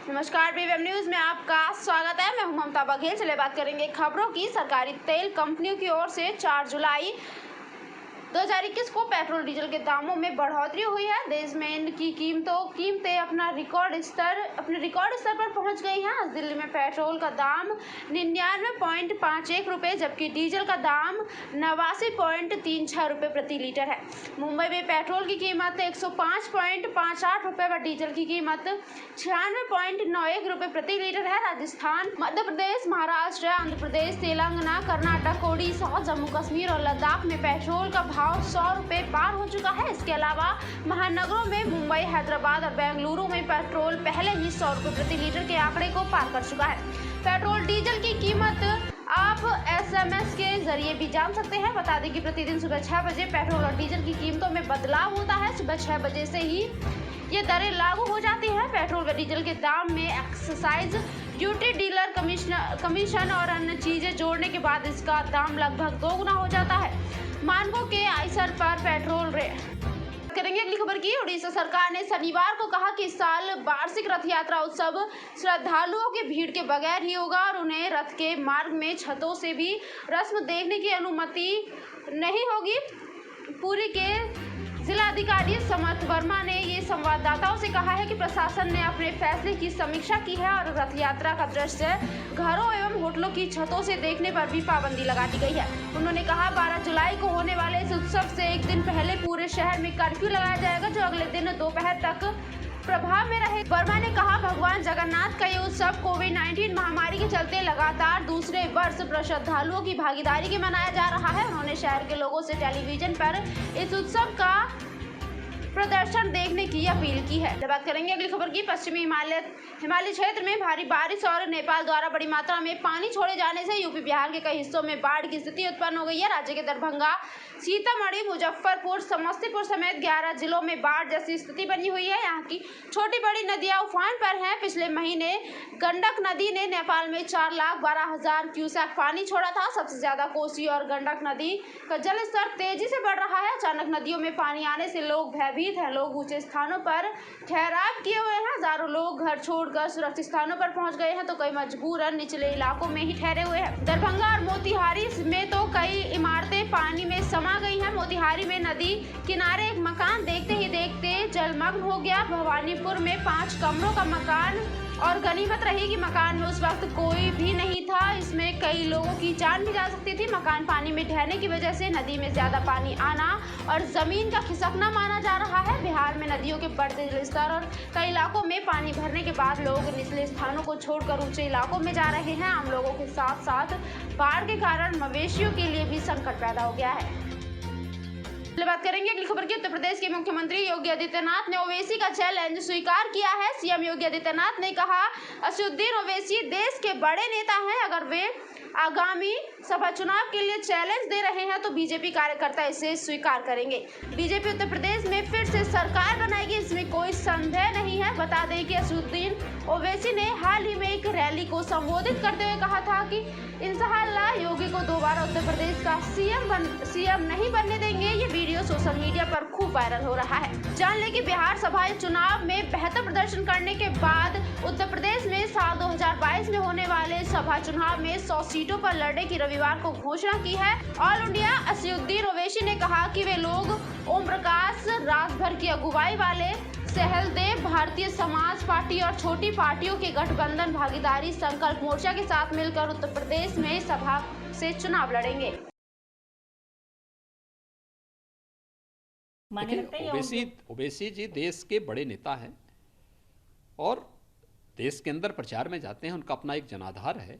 नमस्कार, BVM news में आपका स्वागत है। मैं हूं ममता बघेल। चलिए बात करेंगे खबरों की। सरकारी तेल कंपनियों की ओर से 4 जुलाई 2021 को पेट्रोल डीजल के दामों में बढ़ोतरी हुई है। देश में इनकी कीमतें अपने रिकॉर्ड स्तर पर पहुंच गई हैं। आज दिल्ली में पेट्रोल का दाम 99.51 रुपये जबकि डीजल का दाम 89.36 रुपये प्रति लीटर है। मुंबई में पेट्रोल की कीमत 105.58 रुपये व डीजल की कीमत 96.91 रुपये प्रति लीटर है। राजस्थान, मध्य प्रदेश, महाराष्ट्र, आंध्र प्रदेश, तेलंगाना, कर्नाटक, ओडिशा, जम्मू कश्मीर और लद्दाख में पेट्रोल का भाव 100 रुपये पार हो चुका है। इसके अलावा महानगरों में मुंबई, हैदराबाद और बेंगलुरु में पेट्रोल पहले ही 100 रुपये प्रति लीटर के आंकड़े को पार कर चुका है। पेट्रोल डीजल की कीमत आप SMS के जरिए भी जान सकते हैं। बता दें कि प्रतिदिन सुबह 6 बजे पेट्रोल और डीजल की कीमतों में बदलाव होता है। सुबह 6 बजे से ही ये दरें लागू हो जाती हैं। पेट्रोल व डीजल के दाम में एक्साइज ड्यूटी, डीलर कमीशन और अन्य चीजें जोड़ने के बाद इसका दाम लगभग 2 गुना हो जाता है। मानकों के आयसर पर पेट्रोल रेट करेंगे। अगली खबर की। उड़ीसा सरकार ने शनिवार को कहा कि इस साल वार्षिक रथ यात्रा उत्सव श्रद्धालुओं की भीड़ के बगैर ही होगा और उन्हें रथ के मार्ग में छतों से भी रस्म देखने की अनुमति नहीं होगी। पुरी के जिलाधिकारी समर्थ वर्मा ने ये संवाददाताओं से कहा है कि प्रशासन ने अपने फैसले की समीक्षा की है और रथ यात्रा का दृश्य घरों एवं होटलों की छतों से देखने पर भी पाबंदी लगा दी गई है। उन्होंने कहा 12 जुलाई को होने वाले इस उत्सव से एक दिन पहले पूरे शहर में कर्फ्यू लगाया जाएगा जो अगले दिन दोपहर तक प्रभाव में रहे। वर्मा ने कहा भगवान जगन्नाथ का ये उत्सव कोविड-19 महामारी के चलते लगातार दूसरे वर्ष श्रद्धालुओं की भागीदारी के मनाया जा रहा है। उन्होंने शहर के लोगों से टेलीविजन पर इस उत्सव का प्रदर्शन देखने की अपील की है। बात करेंगे अगली खबर की। पश्चिमी हिमालय क्षेत्र में भारी बारिश और नेपाल द्वारा बड़ी मात्रा में पानी छोड़े जाने से यूपी बिहार के कई हिस्सों में बाढ़ की स्थिति उत्पन्न हो गई है। राज्य के दरभंगा, सीतामढ़ी, मुजफ्फरपुर, समस्तीपुर समेत 11 जिलों में बाढ़ जैसी स्थिति बनी हुई है। यहाँ की छोटी बड़ी नदियां उफान पर हैं। पिछले महीने गंडक नदी ने नेपाल में 4,12,000 क्यूसेक पानी छोड़ा था। सबसे ज्यादा कोसी और गंडक नदी का जल स्तर तेजी से बढ़ रहा है। अचानक नदियों में पानी आने से लोग भयभीत हैं। लोग ऊंचे स्थानों पर ठहराव किए हुए हैं। हजारों लोग घर छोड़कर सुरक्षित स्थानों पर पहुंच गए हैं तो कई मजबूरन निचले इलाकों में ही ठहरे हुए हैं। दरभंगा और मोतिहारी में तो कई इमारतें पानी में समा गई हैं। मोतिहारी में नदी किनारे एक मकान देखते ही देखते जलमग्न हो गया। भवानीपुर में 5 कमरों का मकान और गनीमत रही कि मकान में उस वक्त कोई भी नहीं था। इसमें कई लोगों की जान भी जा सकती थी। मकान पानी में ढहने की वजह से नदी में ज्यादा पानी आना और जमीन का खिसकना माना जा रहा है। बिहार में नदियों के बढ़ते जलस्तर और कई इलाकों में पानी भरने के बाद लोग निचले स्थानों को छोड़कर ऊंचे इलाकों में जा रहे हैं। आम लोगों के साथ साथ बाढ़ के कारण मवेशियों के लिए भी संकट पैदा हो गया है। बात करेंगे अगली खबर की। उत्तर प्रदेश के मुख्यमंत्री योगी आदित्यनाथ ने ओवैसी का चैलेंज स्वीकार किया है। सीएम योगी आदित्यनाथ ने कहा असदुद्दीन ओवैसी देश के बड़े नेता हैं। अगर वे आगामी सभा चुनाव के लिए चैलेंज दे रहे हैं तो बीजेपी कार्यकर्ता इसे स्वीकार करेंगे। बीजेपी उत्तर प्रदेश में फिर से सरकार बनाएगी, इसमें कोई संदेह नहीं है। बता दें कि असदुद्दीन ओवैसी ने हाल ही में एक रैली को संबोधित करते हुए कहा था कि इंशाअल्लाह योगी को दोबारा उत्तर प्रदेश का सीएम नहीं बनने देंगे। ये वीडियो सोशल मीडिया पर खूब वायरल हो रहा है। जान लें कि बिहार सभा चुनाव में बेहतर प्रदर्शन करने के बाद उत्तर प्रदेश में साल 2022 में होने वाले सभा चुनाव में 100 सीटों पर लड़ने की रविवार को घोषणा की है। ऑल इंडिया असदुद्दीन ओवैसी ने कहा कि वे लोग ओम प्रकाश राजभर की अगुवाई वाले सहलदेव भारतीय समाज पार्टी और छोटी पार्टियों के गठबंधन भागीदारी संकल्प मोर्चा के साथ मिलकर उत्तर प्रदेश में सभा से चुनाव लड़ेंगे। ओवैसी जी देश के बड़े नेता हैं और देश के अंदर प्रचार में जाते हैं। उनका अपना एक जनाधार है।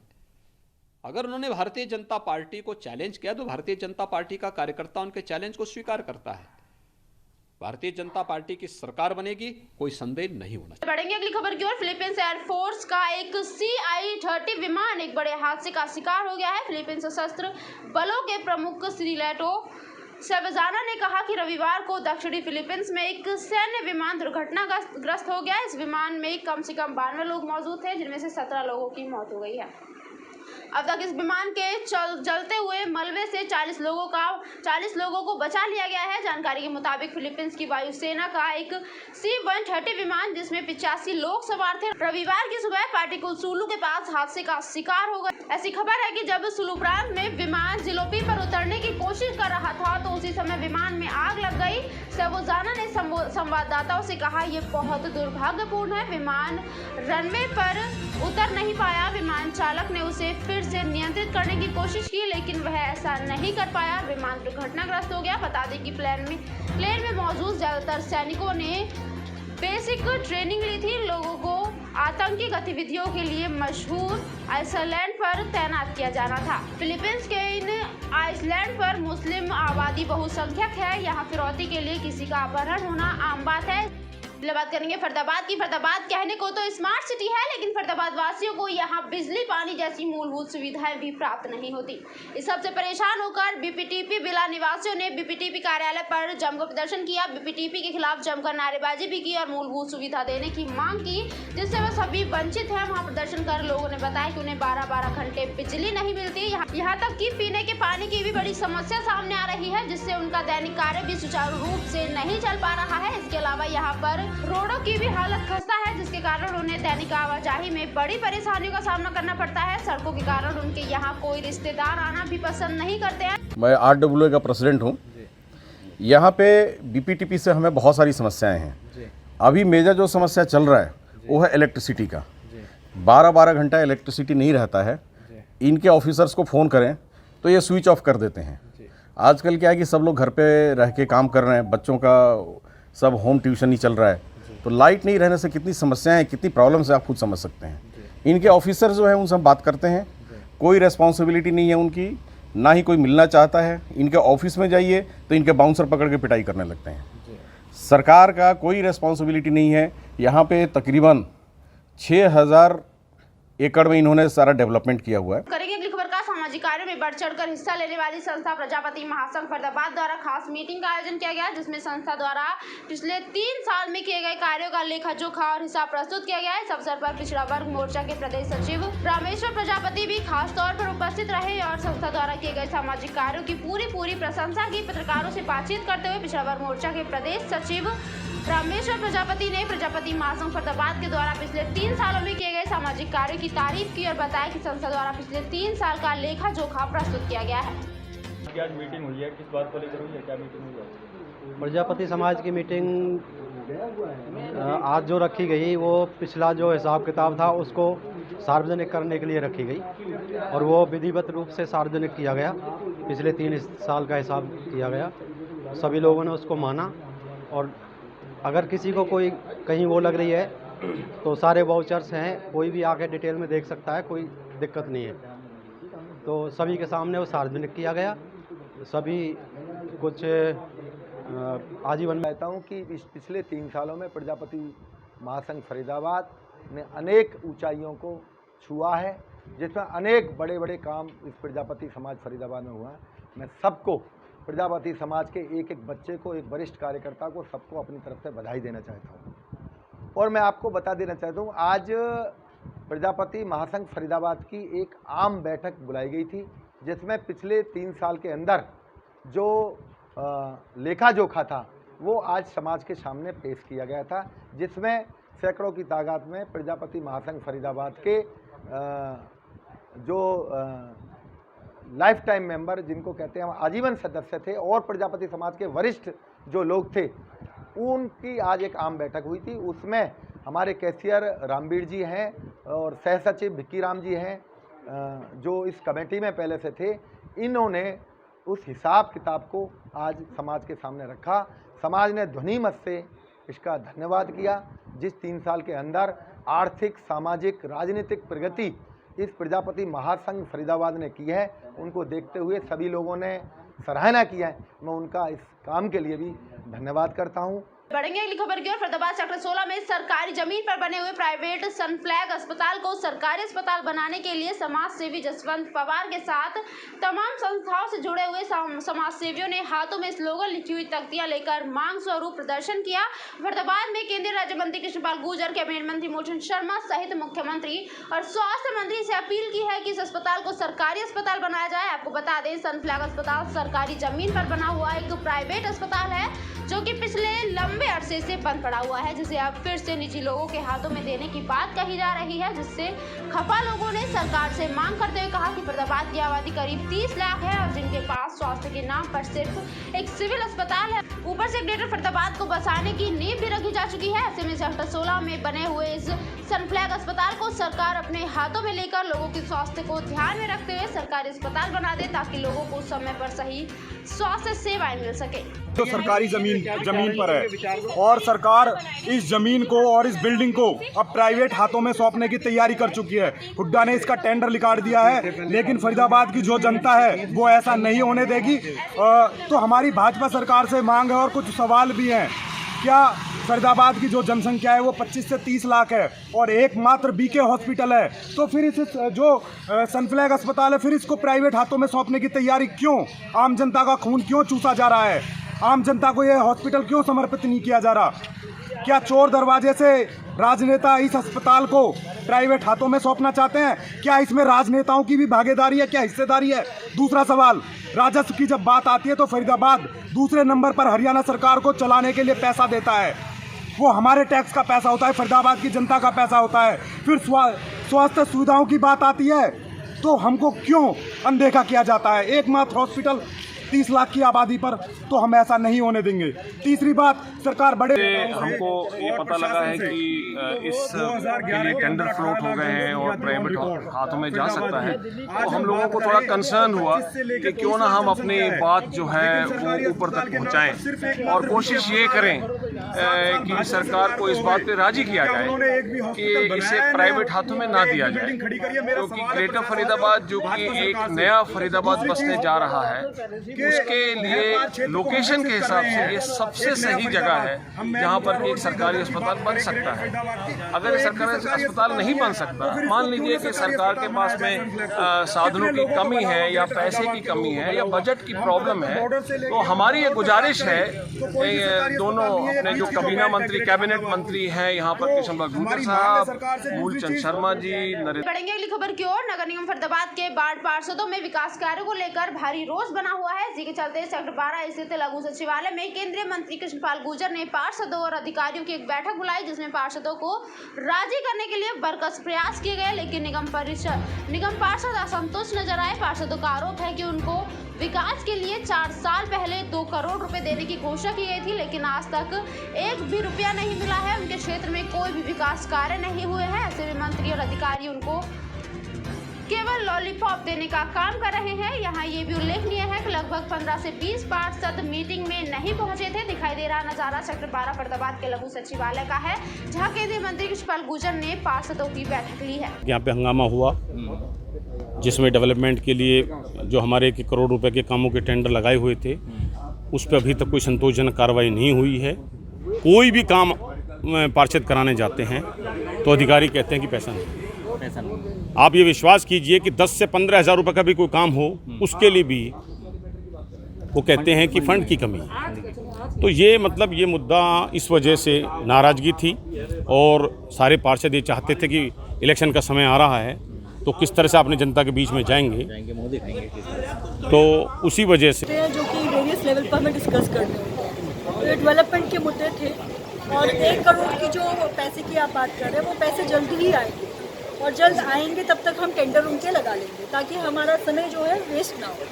अगर उन्होंने भारतीय जनता पार्टी को चैलेंज किया तो भारतीय जनता पार्टी का कार्यकर्ता उनके चैलेंज को स्वीकार करता है। भारतीय जनता पार्टी की सरकार बनेगी, कोई संदेह नहीं होना चाहिए। बढ़ेंगे अगली खबर की ओर। फिलीपींस एयरफोर्स का एक CI-30 विमान एक बड़े हादसे का शिकार हो गया है। फिलीपींस सशस्त्र बलों के प्रमुख श्रीलेटो सेवजाना ने कहा कि रविवार को दक्षिणी फिलीपींस में एक सैन्य विमान दुर्घटनाग्रस्त हो गया। इस विमान में कम से कम 92 लोग मौजूद थे जिनमें से 17 लोगों की मौत हो गई है। अब तक इस विमान के जलते हुए मलबे से 40 लोगों को बचा लिया गया है। जानकारी के मुताबिक फिलीपींस की वायुसेना का एक C-130 विमान जिसमें 85 लोग सवार थे, रविवार की सुबह पार्टिकुल सुलू के पास हादसे का शिकार हो गए। ऐसी खबर है कि जब सुलू प्रांत में विमान जिलोपी पर उतरने की कोशिश कर रहा था तो उसी समय विमान में आग लग गई। सेवोजाना ने संवाददाताओं से कहा, ये बहुत दुर्भाग्यपूर्ण है। विमान रनवे पर उतर नहीं पाया। विमान चालक ने उसे फिर से नियंत्रित करने की कोशिश की लेकिन वह ऐसा नहीं कर पाया। विमान दुर्घटनाग्रस्त हो गया। बता दें कि प्लेन में मौजूद ज्यादातर सैनिकों ने बेसिक ट्रेनिंग ली थी। लोगों को आतंकी गतिविधियों के लिए मशहूर आइसलैंड पर तैनात किया जाना था। फिलीपींस के इन आइसलैंड पर मुस्लिम आबादी बहुसंख्यक है। यहाँ फिरौती के लिए किसी का अपहरण होना आम बात है। बात करेंगे फरीदाबाद की। फरीदाबाद कहने को तो स्मार्ट सिटी है लेकिन फरीदाबाद वासियों को यहाँ बिजली पानी जैसी मूलभूत सुविधाएं भी प्राप्त नहीं होती। इस सबसे परेशान होकर बीपीटीपी बिला निवासियों ने बीपीटीपी कार्यालय पर जमकर प्रदर्शन किया। बीपीटीपी के खिलाफ जमकर नारेबाजी भी की और मूलभूत सुविधा देने की मांग की जिससे वह सभी वंचित है। वहाँ प्रदर्शन कर लोगों ने बताया कि उन्हें 12-12 घंटे बिजली नहीं मिलती। यहाँ तक कि पीने के पानी की भी बड़ी समस्या सामने आ रही है जिससे उनका दैनिक कार्य भी सुचारू रूप से नहीं चल पा रहा है। इसके अलावा यहाँ पर रोडों की भी हालत खस्ता है जिसके कारण उन्हें दैनिक आवाजाही में बड़ी परेशानियों का सामना करना पड़ता है। सड़कों के कारण उनके यहाँ कोई रिश्तेदार आना भी पसंद नहीं करते हैं। मैं RWA का प्रेसिडेंट हूँ। यहाँ पे बीपीटीपी से हमें बहुत सारी समस्याएं हैं। अभी मेजर जो समस्या चल रहा है वो है इलेक्ट्रिसिटी का। 12-12 घंटा इलेक्ट्रिसिटी नहीं रहता है। इनके ऑफिसर्स को फ़ोन करें तो ये स्विच ऑफ कर देते हैं। आजकल क्या है कि सब लोग घर पे रह के काम कर रहे हैं, बच्चों का सब होम ट्यूशन ही चल रहा है, तो लाइट नहीं रहने से कितनी समस्याएं हैं, कितनी प्रॉब्लम्स है आप खुद समझ सकते हैं। इनके ऑफिसर्स जो है उनसे हम बात करते हैं, कोई रेस्पॉन्सिबिलिटी नहीं है उनकी, ना ही कोई मिलना चाहता है। इनके ऑफिस में जाइए तो इनके बाउंसर पकड़ के पिटाई करने लगते हैं। सरकार का कोई रेस्पॉन्सिबिलिटी नहीं है। यहाँ पे तकरीबन 6000 एकड़ में इन्होंने सारा डेवलपमेंट किया हुआ है। करेंगे अगली खबर का। सामाजिक कार्यों में बढ़ चढ़कर हिस्सा लेने वाली संस्था प्रजापति महासंघ फरीदाबाद द्वारा खास मीटिंग का आयोजन किया गया जिसमें संस्था द्वारा पिछले 3 साल में किए गए कार्यों का लेखा जोखा और हिसाब प्रस्तुत किया गया। इस अवसर पर पिछड़ा वर्ग मोर्चा के प्रदेश सचिव रामेश्वर प्रजापति भी खास तौर पर उपस्थित रहे और संस्था द्वारा किए गए सामाजिक कार्यों की पूरी प्रशंसा की। पत्रकारों से बातचीत करते हुए पिछड़ा वर्ग मोर्चा के प्रदेश सचिव रामेश्वर प्रजापति ने प्रजापति महासंघ फरीदाबाद के द्वारा पिछले 3 सालों में किए गए सामाजिक कार्यों की तारीफ की और बताया कि संस्था द्वारा पिछले 3 साल का लेखा जोखा प्रस्तुत किया गया है। आज मीटिंग हुई है, किस बात को लेकर हुई है, क्या मीटिंग हुई है? प्रजापति समाज की मीटिंग आज जो रखी गई वो पिछला जो हिसाब किताब था उसको सार्वजनिक करने के लिए रखी गई और वो विधिवत रूप से सार्वजनिक किया गया। पिछले 3 साल का हिसाब किया गया, सभी लोगों ने उसको माना और अगर किसी को कोई कहीं वो लग रही है तो सारे वाउचर्स हैं, कोई भी आके डिटेल में देख सकता है, कोई दिक्कत नहीं है। तो सभी के सामने वो सार्वजनिक किया गया। सभी कुछ आजीवन कहता हूँ कि इस पिछले 3 सालों में प्रजापति महासंघ फरीदाबाद ने अनेक ऊंचाइयों को छुआ है जिसमें अनेक बड़े बड़े काम इस प्रजापति समाज फरीदाबाद में हुआ है। मैं सबको, प्रजापति समाज के एक एक बच्चे को, एक वरिष्ठ कार्यकर्ता को, सबको अपनी तरफ से बधाई देना चाहता हूँ। और मैं आपको बता देना चाहता हूँ, आज प्रजापति महासंघ फरीदाबाद की एक आम बैठक बुलाई गई थी जिसमें पिछले 3 साल के अंदर जो लेखा जोखा था वो आज समाज के सामने पेश किया गया था, जिसमें सैकड़ों की तादाद में प्रजापति महासंघ फरीदाबाद के जो लाइफ टाइम मेंबर, जिनको कहते हैं आजीवन सदस्य थे, और प्रजापति समाज के वरिष्ठ जो लोग थे, उनकी आज एक आम बैठक हुई थी। उसमें हमारे कैशियर रामवीर जी हैं और सह सचिव भिक्की राम जी हैं जो इस कमेटी में पहले से थे। इन्होंने उस हिसाब किताब को आज समाज के सामने रखा। समाज ने ध्वनि मत से इसका धन्यवाद किया। जिस 3 साल के अंदर आर्थिक, सामाजिक, राजनीतिक प्रगति इस प्रजापति महासंघ फरीदाबाद ने की है, उनको देखते हुए सभी लोगों ने सराहना किया है। मैं उनका इस काम के लिए भी धन्यवाद करता हूं बढ़ेंगे अगली खबर की ओर। फरीदाबाद सेक्टर 16 में सरकारी जमीन पर बने हुए प्राइवेट सनफ्लैग अस्पताल को सरकारी अस्पताल बनाने के लिए समाज सेवी जसवंत पवार के साथ तमाम संस्थाओं से जुड़े हुए समाज सेवियों ने हाथों में स्लोगन लिखी हुई तख्तियां लेकर मांग स्वरूप प्रदर्शन किया। फरीदाबाद में केंद्रीय राज्य मंत्री कृष्णपाल गुर्जर, कैबिनेट मंत्री मूलचंद शर्मा सहित मुख्यमंत्री और स्वास्थ्य मंत्री से अपील की है कि इस अस्पताल को सरकारी अस्पताल बनाया जाए। आपको बता दें, सनफ्लैग अस्पताल सरकारी जमीन पर बना हुआ एक प्राइवेट अस्पताल है जो कि पिछले लंबे अरसे से बंद पड़ा हुआ है, जिसे अब फिर से निजी लोगों के हाथों में देने की बात कही जा रही है, जिससे खफा लोगों ने सरकार से मांग करते हुए कहा कि फरीदाबाद की आबादी करीब 30 लाख है और जिनके पास स्वास्थ्य के नाम पर सिर्फ एक सिविल अस्पताल है, ऊपर से ग्रेटर फरीदाबाद को बसाने की नींव भी रखी जा चुकी है। ऐसे में सेक्टर 16 में बने हुए इस सनफ्लैग अस्पताल को सरकार अपने हाथों में लेकर लोगों के स्वास्थ्य को ध्यान में रखते हुए सरकारी अस्पताल बना दे ताकि लोगों को समय पर सही स्वास्थ्य सेवाएं मिल सके। जो सरकारी जमीन पर है और सरकार इस जमीन को और इस बिल्डिंग को अब प्राइवेट हाथों में सौंपने की तैयारी कर चुकी है। हुड्डा ने इसका टेंडर निकाल दिया है, लेकिन फरीदाबाद की जो जनता है वो ऐसा नहीं होने देगी। तो हमारी भाजपा सरकार से मांग है और कुछ सवाल भी हैं। क्या फरीदाबाद की जो जनसंख्या है वो 25 से 30 लाख है और एकमात्र बीके हॉस्पिटल है, तो फिर इस जो सनफ्लैग अस्पताल है फिर इसको प्राइवेट हाथों में सौंपने की तैयारी क्यों? आम जनता का खून क्यों चूसा जा रहा है? आम जनता को यह हॉस्पिटल क्यों समर्पित नहीं किया जा रहा? क्या चोर दरवाजे से राजनेता इस अस्पताल को प्राइवेट हाथों में सौंपना चाहते हैं? क्या इसमें राजनेताओं की भी भागीदारी है, क्या हिस्सेदारी है? दूसरा सवाल, राजस्व की जब बात आती है तो फरीदाबाद दूसरे नंबर पर हरियाणा सरकार को चलाने के लिए पैसा देता है। वो हमारे टैक्स का पैसा होता है, फरीदाबाद की जनता का पैसा होता है। फिर स्वास्थ्य सुविधाओं की बात आती है तो हमको क्यों अनदेखा किया जाता है? एकमात्र हॉस्पिटल 30 लाख की आबादी पर, तो हम ऐसा नहीं होने देंगे। तीसरी बात, सरकार बड़े हमको ये पता लगा है कि इस के लिए टेंडर फ्लोट हो गए हैं और प्राइवेट हाथों में जा सकता है, तो हम लोगों को थोड़ा कंसर्न हुआ कि क्यों ना हम अपनी बात जो है वो ऊपर तक पहुंचाएं और कोशिश ये करें कि सरकार को इस बात पे राजी किया जाए कि इसे प्राइवेट हाथों में ना दिया जाए, क्योंकि ग्रेटर फरीदाबाद जो कि एक नया फरीदाबाद बसने जा रहा है उसके लिए लोकेशन के हिसाब से ये सबसे सही जगह है जहाँ पर एक सरकारी अस्पताल बन सकता है। अगर सरकारी अस्पताल नहीं बन सकता, मान लीजिए कि सरकार के पास में साधनों की कमी है या पैसे की कमी है या बजट की प्रॉब्लम है, तो हमारी ये गुजारिश है दोनों अपने जो कबीना मंत्री कैबिनेट मंत्री हैं यहाँ पर कृष्णपाल गुर्जर साहब, मूलचंद शर्मा जी, बढ़ेंगे अगली खबर की ओर। नगर निगम फरीदाबाद के वार्ड पार्षदों में विकास कार्यों को लेकर भारी रोष बना हुआ है। इसी के चलते सेक्टर 12 स्थित लघु सचिवालय में केंद्रीय मंत्री कृष्णपाल गुर्जर ने पार्षदों और अधिकारियों की एक बैठक बुलाई, जिसमें पार्षदों को राजी करने के लिए बरकस प्रयास किए गए, लेकिन निगम पार्षद असंतुष्ट नजर आए। पार्षदों का आरोप है कि उनको विकास के लिए 4 साल पहले 2 करोड़ रुपए देने की घोषणा की गई थी, लेकिन आज तक एक भी रुपया नहीं मिला है। उनके क्षेत्र में कोई भी विकास कार्य नहीं हुए हैं। ऐसे में मंत्री और अधिकारी उनको केवल लॉलीपॉप देने का काम कर रहे हैं। यहाँ ये भी उल्लेखनीय है कि लगभग 15 से 20 पार्षद मीटिंग में नहीं पहुंचे थे। दिखाई दे रहा नजारा सेक्टर 12 फरीदाबाद के लघु सचिवालय का है, जहाँ केंद्रीय मंत्री कृष्णपाल गुर्जर ने पार्षदों की बैठक ली है। यहाँ पे हंगामा हुआ जिसमें डेवलपमेंट के लिए जो हमारे 1 करोड़ रुपए के कामों के टेंडर लगाए हुए थे, उस पर अभी तक कोई संतोषजनक कार्रवाई नहीं हुई है। कोई भी काम पार्षद कराने जाते हैं तो अधिकारी कहते हैं कि पैसा नहीं। आप ये विश्वास कीजिए कि 10 से 15 हज़ार रुपये का भी कोई काम हो, उसके लिए भी वो कहते हैं कि फंड की कमी है। तो ये मतलब ये मुद्दा इस वजह से नाराज़गी थी और सारे पार्षद ये चाहते थे कि इलेक्शन का समय आ रहा है तो किस तरह से अपने जनता के बीच में जाएंगे, तो उसी वजह से जो कि वेरियस लेवल पर हमें डिस्कस करते हैं। तो ये डेवलपमेंट के मुद्दे थे और 1 करोड़ की जो पैसे की आप बात कर रहे हैं वो पैसे जल्द ही आएंगे और जल्द आएंगे तब तक हम टेंडर उनके लगा लेंगे ताकि हमारा समय जो है वेस्ट ना हो।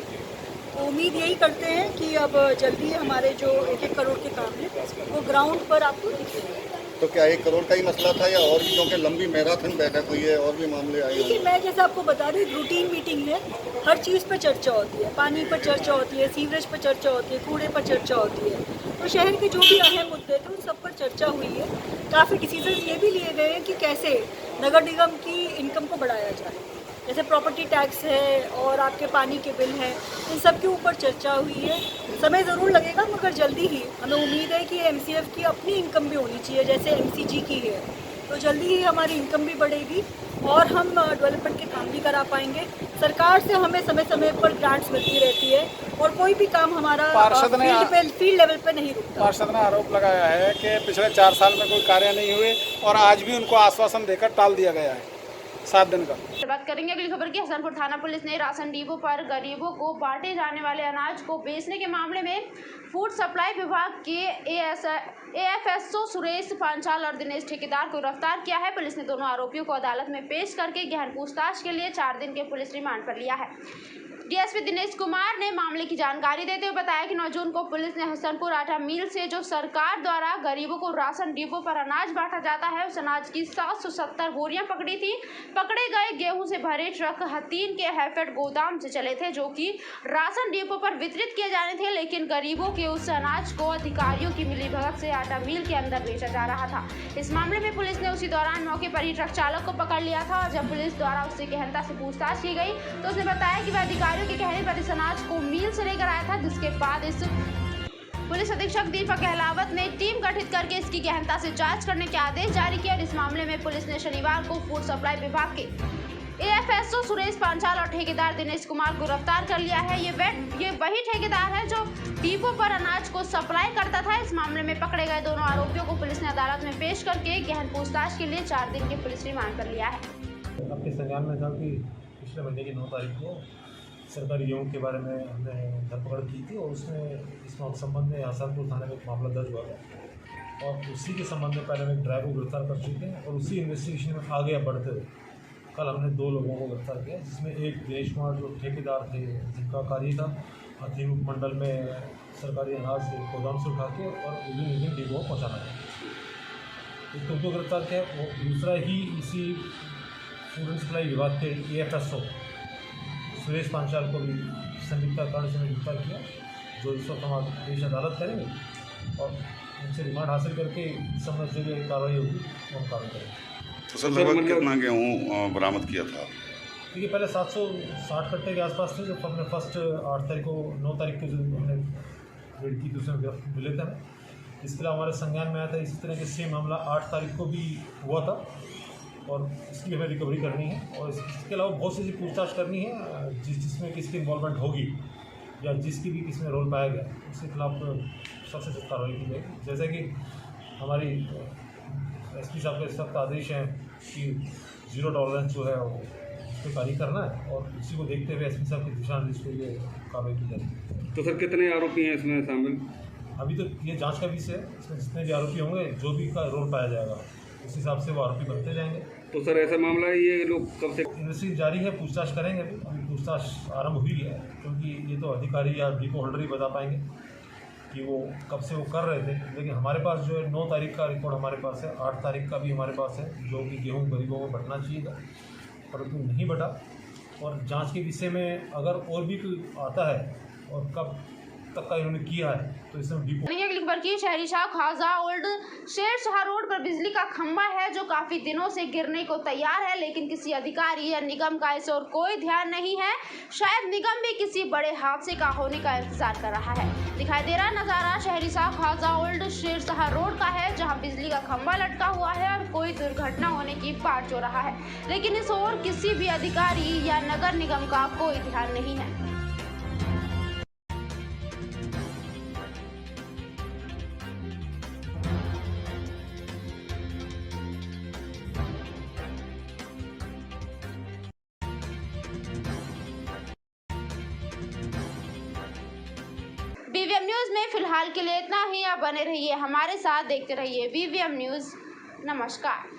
तो उम्मीद यही करते हैं कि अब जल्दी हमारे जो 1-1 करोड़ के काम हैं वो ग्राउंड पर आपको दिखेंगे। तो क्या 1 करोड़ का ही मसला था या और भी, क्योंकि लंबी मैराथन बैठक हुई है और भी मामले आए हैं? मैं जैसे आपको बता रही हूँ, रूटीन मीटिंग है, हर चीज़ पर चर्चा होती है, पानी पर चर्चा होती है, सीवरेज पर चर्चा होती है, कूड़े पर चर्चा होती है। तो शहर के जो भी अहम मुद्दे थे उन सब पर चर्चा हुई है। काफ़ी डिसीजन ये भी लिए गए हैं कि कैसे नगर निगम की इनकम को बढ़ाया जाए। जैसे प्रॉपर्टी टैक्स है और आपके पानी के बिल हैं, इन सब के ऊपर चर्चा हुई है। समय ज़रूर लगेगा मगर जल्दी ही हमें उम्मीद है कि MCF की अपनी इनकम भी होनी चाहिए जैसे MCG की है, तो जल्दी ही हमारी इनकम भी बढ़ेगी और हम डेवलपमेंट के काम भी करा पाएंगे। सरकार से हमें समय समय पर ग्रांट्स मिलती रहती है और कोई भी काम हमारा फील्ड लेवल पे नहीं रुकता। पार्षद ने आरोप लगाया है कि पिछले 4 साल में कोई कार्य नहीं हुए और आज भी उनको आश्वासन देकर टाल दिया गया है 7 दिन का। बात करेंगे अगली खबर की। हसनपुर थाना पुलिस ने राशन डिपो पर गरीबों को बांटे जाने वाले अनाज को बेचने के मामले में फूड सप्लाई विभाग के AFSO सुरेश पांचाल और दिनेश ठेकेदार को गिरफ्तार किया है। पुलिस ने दोनों आरोपियों को अदालत में पेश करके गहन पूछताछ के लिए 4 दिन के पुलिस रिमांड पर लिया है। DSP दिनेश कुमार ने मामले की जानकारी देते हुए बताया कि 9 जून को पुलिस ने हसनपुर आटा मिल से जो सरकार द्वारा गरीबों को राशन डिपो पर अनाज बांटा जाता है उस अनाज की 770 बोरियां पकड़ी थी। पकड़े गए गेहूं से भरे ट्रक हतीन के हैफेड गोदाम से चले थे जो कि राशन डिपो पर वितरित किए जाने थे, लेकिन गरीबों के उस अनाज को अधिकारियों की मिलीभगत से आटा मिल के अंदर बेचा जा रहा था। इस मामले में पुलिस ने उसी दौरान मौके पर ही ट्रक चालक को पकड़ लिया था और जब पुलिस द्वारा उससे गहनता से पूछताछ की गई तो उसने बताया कि वह अधिकारियों के कहने पर इस अनाज को मिल से लेकर आया था, जिसके बाद इस पुलिस अधीक्षक दीपक गहलावत ने टीम गठित करके इसकी गहनता से जांच करने के आदेश जारी किए। इस मामले में पुलिस ने शनिवार को फूड सप्लाई विभाग के AFSO सुरेश पांचाल और ठेकेदार दिनेश कुमार को गिरफ्तार कर लिया है। ये वही ठेकेदार है जो डिपो पर अनाज को सप्लाई करता था। इस मामले में पकड़े गए दोनों आरोपियों को पुलिस ने अदालत में पेश करके गहन पूछताछ के लिए 4 दिन के पुलिस रिमांड पर लिया है। आपके संज्ञान में था कि पिछले महीने की 9 तारीख को सरकारी गेहूँ के बारे में हमने धरपकड़ की थी और उसमें इस संबंध में हसनपुर थाने में एक मामला दर्ज हुआ था और उसी के संबंध में पहले हम एक ड्राइवर को गिरफ्तार कर चुके हैं और उसी इन्वेस्टिगेशन में आगे बढ़ते हुए कल हमने 2 लोगों को गिरफ्तार किया, जिसमें एक दिनेश कुमार जो ठेकेदार थे जिनका कार्य था हथीन उपमंडल में सरकारी अनाज गोदाम से उठा के और विभिन्न डिपो को पहुँचाना था। एक तो उनको गिरफ्तार किया और दूसरा ही इसी फूड एंड सप्लाई विभाग के AFSO सुरेश पांचाल को भी संदिग्धता कारण से गिरफ्तार किया, जो इस वक्त हम पेश अदालत करेंगे और उनसे रिमांड हासिल करके इस समय जो भी कार्रवाई होगी वो हम कार्रवाई करेंगे। तो सर लगभग कितना गेहूँ बरामद किया था? देखिए पहले 760 कट्टे के आसपास थे, जब हमने फर्स्ट 8 तारीख को 9 तारीख को जो हमने रेड की तो उसमें मिले थे हमें। इसके अलावा हमारे संज्ञान में आया था इसी तरह के सेम मामला 8 तारीख को भी हुआ था और इसकी हमें रिकवरी करनी है और इसके अलावा बहुत सी पूछताछ करनी है जिसमें किसकी इन्वॉल्वमेंट होगी या जिसकी भी किसमें रोल पाया गया उसके खिलाफ सबसे सख्त कार्रवाई की जाएगी। जैसे कि हमारी SP साहब के सख्त आदेश हैं कि 0 टॉलरेंस जो है वो उस पर कार्य करना है और इसी को देखते हुए SP साहब के दिशा निर्देश के लिए कार्रवाई की जाएगी। तो सर कितने आरोपी हैं इसमें शामिल? अभी तो ये जाँच का विषय है, इसमें जितने भी आरोपी होंगे जो भी का रोल पाया जाएगा उस हिसाब से वो आरोपी बनते जाएंगे। तो सर ऐसा मामला है ये लोग कब से इन्वेस्टिगेशन जारी है, पूछताछ करेंगे। अभी पूछताछ आरंभ हुई है क्योंकि ये तो अधिकारी या डिपो होल्डर ही बता पाएंगे कि वो कब से वो कर रहे थे, लेकिन हमारे पास जो है 9 तारीख का रिकॉर्ड हमारे पास है, 8 तारीख का भी हमारे पास है जो कि गेहूँ गरीबों को बटना चाहिए था परंतु नहीं बटा और जाँच के विषय में अगर और भी कोई आता है और कब तक का इन्होंने किया है तो इसमें डिपो। अगली खबर की शहरी शाह खाजा ओल्ड शेरशाह रोड पर बिजली का खंभा है जो काफी दिनों से गिरने को तैयार है, लेकिन किसी अधिकारी या निगम का इस ओर कोई ध्यान नहीं है। शायद निगम भी किसी बड़े हादसे का होने का इंतजार कर रहा है। दिखाई दे रहा नजारा शहरी शाह खाजा ओल्ड शेरशाह रोड का है जहाँ बिजली का खंभा लटका हुआ है और कोई दुर्घटना होने की बाट जो रहा है, लेकिन इस ओर किसी भी अधिकारी या नगर निगम का कोई ध्यान नहीं है। VVM न्यूज़ में फिलहाल के लिए इतना ही। आप बने रहिए हमारे साथ, देखते रहिए VVM न्यूज़। नमस्कार।